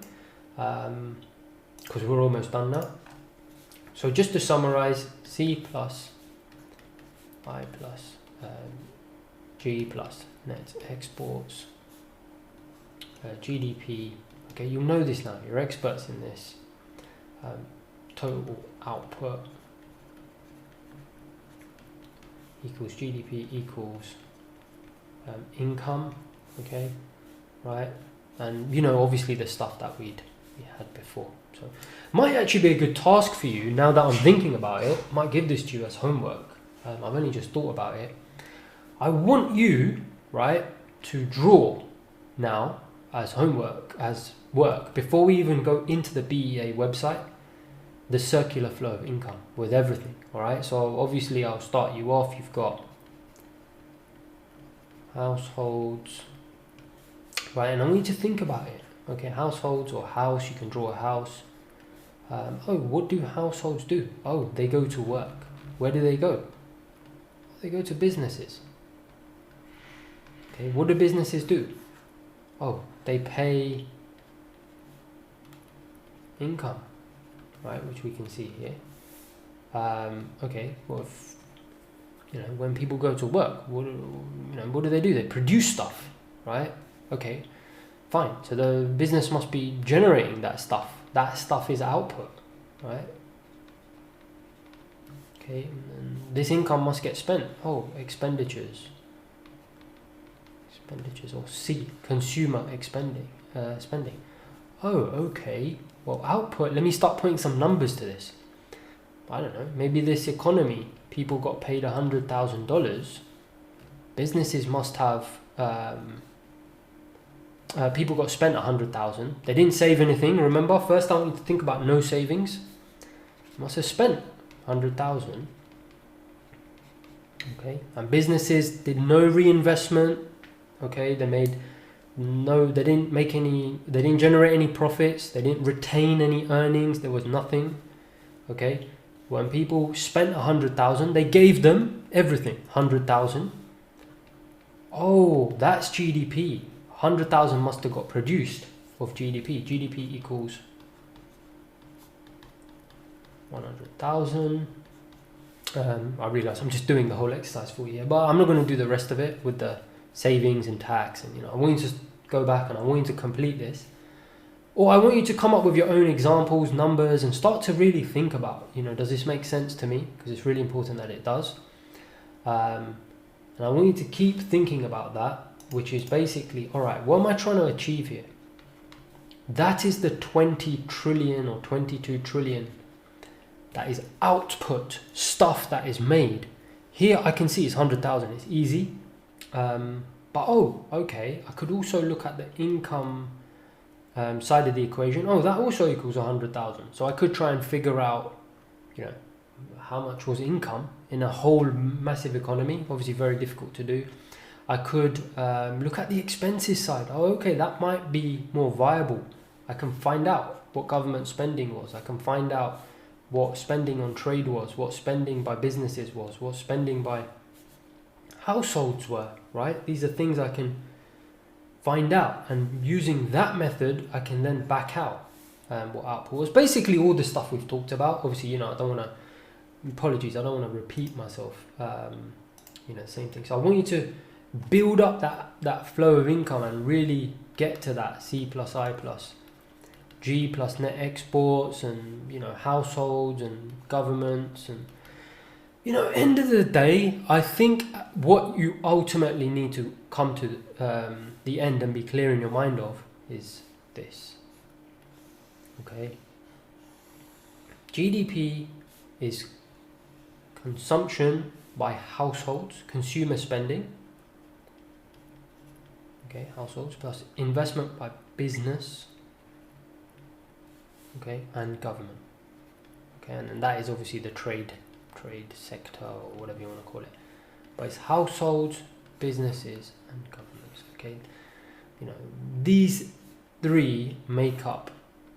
because we're almost done now. So just to summarize, C plus I plus G plus net exports, GDP. Okay, you'll know this now. You're experts in this. Total output equals GDP equals income. Okay, right? And obviously the stuff that we'd we had before. So might actually be a good task for you now that I'm thinking about it. Might give this to you as homework. I've only just thought about it. I want you, right, to draw now as homework, as work, before we even go into the BEA website, the circular flow of income with everything. All right, so obviously I'll start you off. You've got households, right, and I want you to think about it. Okay, households or house, you can draw a house. Oh, what do households do? Oh, they go to work. Where do they go? They go to businesses. Okay, what do businesses do? Oh, they pay income, right, which we can see here. Okay, well, if, when people go to work, what do they do? They produce stuff, right? Okay, fine. So the business must be generating that stuff. That stuff is output, right? Okay, and this income must get spent. Oh, expenditures. Or C, consumer spending. Oh, okay. Well, output. Let me start putting some numbers to this. I don't know. Maybe this economy, people got paid $100,000. Businesses must have. People got spent 100,000. They didn't save anything. Remember, first I want you to think about no savings. Must have spent 100,000. Okay, and businesses did no reinvestment. Okay, they didn't make any. They didn't generate any profits. They didn't retain any earnings. There was nothing. Okay, when people spent 100,000, they gave them everything. 100,000. Oh, that's GDP. 100,000 must have got produced of GDP. GDP equals 100,000. I realize I'm just doing the whole exercise for you here, but I'm not going to do the rest of it with the savings and tax. And I want you to go back and I want you to complete this. Or I want you to come up with your own examples, numbers, and start to really think about, does this make sense to me? Because it's really important that it does. And I want you to keep thinking about that, which is basically, all right, what am I trying to achieve here? That is the 20 trillion or 22 trillion that is output, stuff that is made. Here I can see it's 100,000, it's easy. But oh, okay, I could also look at the income side of the equation. Oh, that also equals 100,000. So I could try and figure out, how much was income in a whole massive economy. Obviously very difficult to do. I could look at the expenses side. Oh, okay, that might be more viable. I can find out what government spending was. I can find out what spending on trade was, what spending by businesses was, what spending by households were, right? These are things I can find out, and using that method I can then back out what output was. Basically all the stuff we've talked about. Obviously, I don't want to repeat myself, same thing. So I want you to build up that flow of income and really get to that C plus I plus G plus net exports, and households and governments, and end of the day, I think what you ultimately need to come to the end and be clear in your mind of is this. Okay, GDP is consumption by households, consumer spending. Okay, households plus investment by business. Okay, and government. Okay, and that is obviously the trade sector or whatever you want to call it. But it's households, businesses, and governments. Okay, these three make up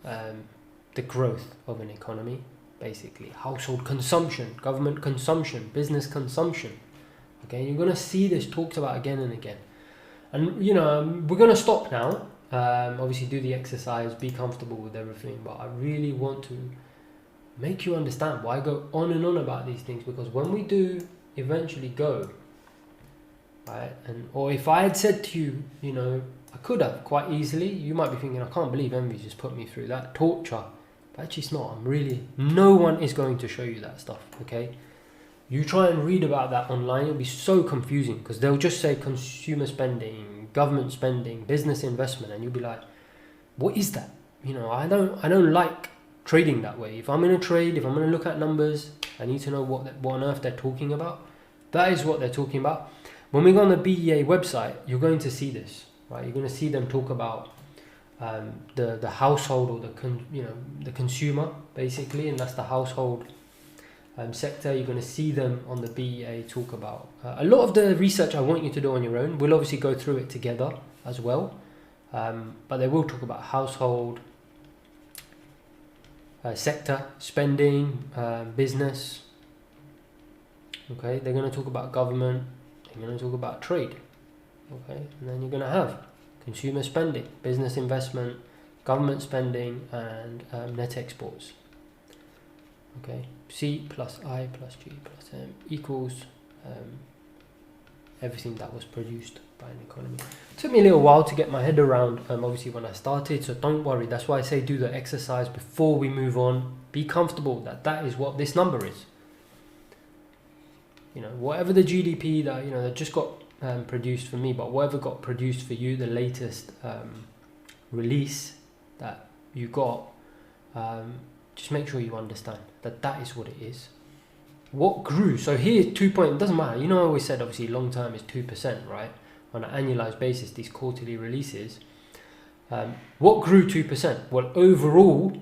the growth of an economy. Basically, household consumption, government consumption, business consumption. Okay, you're going to see this talked about again and again. And we're going to stop now. Obviously do the exercise, be comfortable with everything, but I really want to make you understand why I go on and on about these things, because when we do eventually go, right, or if I had said to you, I could have quite easily, you might be thinking, I can't believe Envy just put me through that torture. But actually it's not. No one is going to show you that stuff, okay? You try and read about that online, it'll be so confusing, because they'll just say consumer spending, government spending, business investment, and you'll be like, what is that? I don't like trading that way. If I'm going to trade, if I'm going to look at numbers, I need to know what on earth they're talking about. That is what they're talking about. When we go on the BEA website, you're going to see this, right? You're going to see them talk about the household, or the consumer, basically, and that's the household sector. You're going to see them on the BEA talk about a lot of the research I want you to do on your own. We'll obviously go through it together as well, but they will talk about household sector, spending, business. Okay, they're going to talk about government, they're going to talk about trade. Okay, and then you're going to have consumer spending, business investment, government spending, and net exports. Okay, C plus I plus G plus M equals everything that was produced by an economy. It took me a little while to get my head around, obviously, when I started, so don't worry. That's why I say do the exercise before we move on. Be comfortable that is what this number is. Whatever the GDP that just got produced for me, but whatever got produced for you, the latest release that you got, just make sure you understand that is what it is. What grew? So here, 2 point, it doesn't matter. I always said, obviously, long term is 2%, right? On an annualized basis, these quarterly releases. What grew 2%? Well, overall,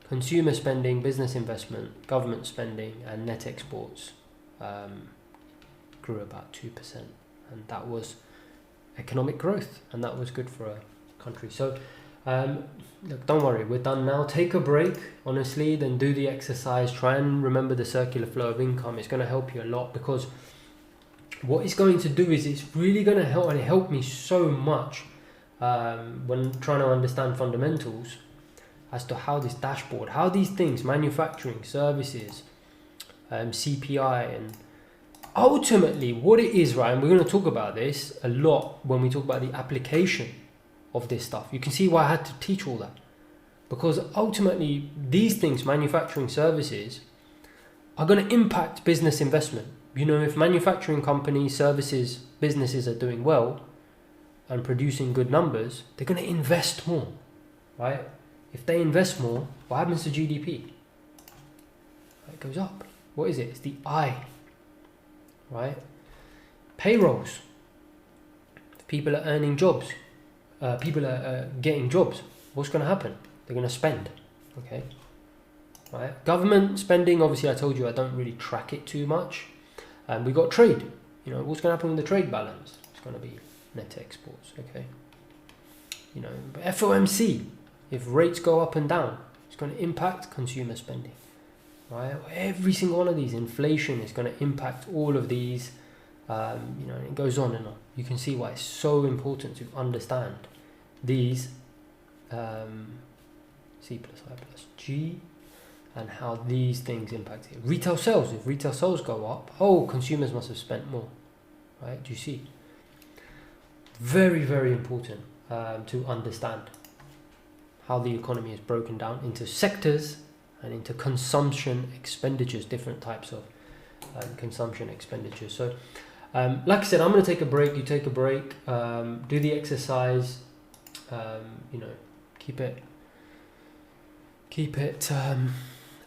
consumer spending, business investment, government spending, and net exports grew about 2%. And that was economic growth, and that was good for a country. So look, don't worry, we're done now. Take a break, honestly, then do the exercise. Try and remember the circular flow of income. It's going to help you a lot, because what it's going to do is it's really going to help, and it helped me so much when trying to understand fundamentals as to how this dashboard, how these things, manufacturing, services, CPI, and ultimately what it is, right? And we're going to talk about this a lot when we talk about the application of this stuff. You can see why I had to teach all that, because ultimately these things, manufacturing, services, are going to impact business investment. If manufacturing companies, services, businesses are doing well and producing good numbers, they're going to invest more, right? If they invest more, what happens to GDP? It goes up. What is it? It's the I, right? Payrolls. If people are earning jobs, people are getting jobs, what's going to happen? They're going to spend, okay? Right? Government spending, obviously, I told you I don't really track it too much. We got trade. What's going to happen with the trade balance? It's going to be net exports, okay? FOMC, if rates go up and down, it's going to impact consumer spending, right? Every single one of these, inflation is going to impact all of these, and it goes on and on. You can see why it's so important to understand these C plus I plus G, and how these things impact it. Retail sales, if retail sales go up, consumers must have spent more, right? Do you see? Very, very important to understand how the economy is broken down into sectors and into consumption expenditures, different types of consumption expenditures. So, like I said, I'm going to take a break. You take a break, do the exercise, keep it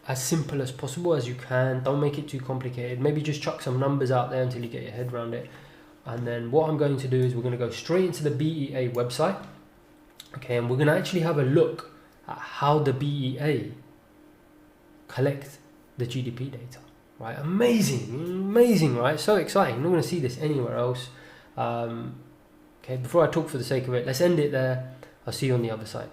as simple as possible as you can. Don't make it too complicated. Maybe just chuck some numbers out there until you get your head around it. And then what I'm going to do is we're going to go straight into the BEA website. Okay, and we're going to actually have a look at how the BEA collect the GDP data. Right, amazing, right? So exciting. I'm not going to see this anywhere else. Okay, before I talk for the sake of it, let's end it there. I'll see you on the other side.